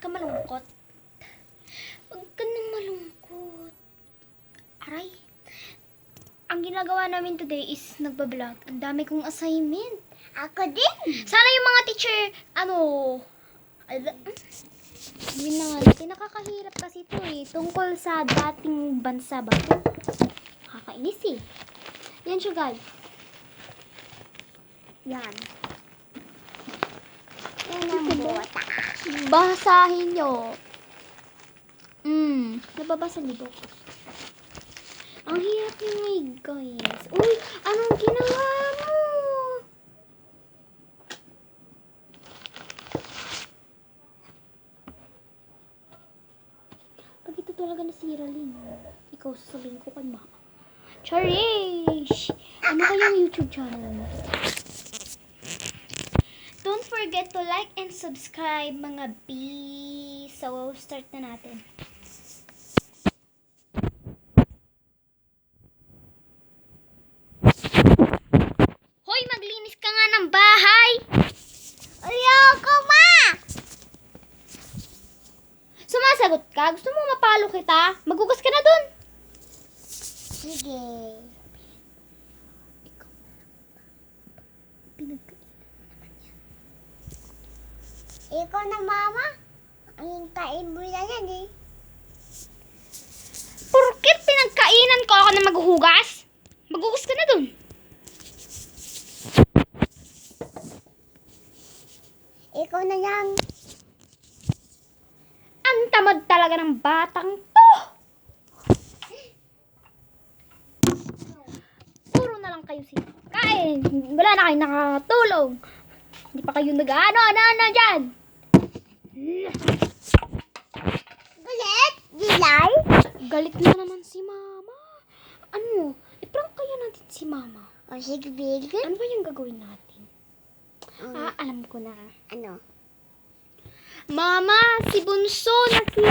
ka malungkot. Huwag ka nang malungkot. Aray. Ang ginagawa namin today is nagbablog. Ang dami kong assignment. Ako din. Sana yung mga teacher, yun na nga, nakakahirap kasi ito eh. Tungkol sa dating bansa ba? Kakainis eh. Yan siya guys. Yan. Yan ang bota. Basahin nyo. Nababasa niyo ba? Ang hirap nyo guys. Uy, anong ginawa mo? Pag ito talaga nasira, Lin, ikaw sasabihin ko kay mama. Charish! Ano kayang YouTube channel mo? Don't forget to like and subscribe, mga B. So, start na natin. Hoy, maglinis ka nga ng bahay! Ayoko, ma! Sumasagot ka? Gusto mo mapalo kita? Magugas ka na dun! Sige. Ikaw na, mama. Ang kain mo na yan eh. Porkit pinagkainan ko ako na maghuhugas? Magugas ka na dun! Ikaw na yan. Ang tamad talaga ng batang to! Puro na lang kayo kain. Wala na kayo nakatulong. Hindi pa kayo nag-ano dyan. Galit? Gilay? Galit na naman si mama. Ano? I-prank kaya natin si mama. O sige, Bill. Ano ba yung gagawin natin? Alam ko na. Ano? Mama, si Bunso na si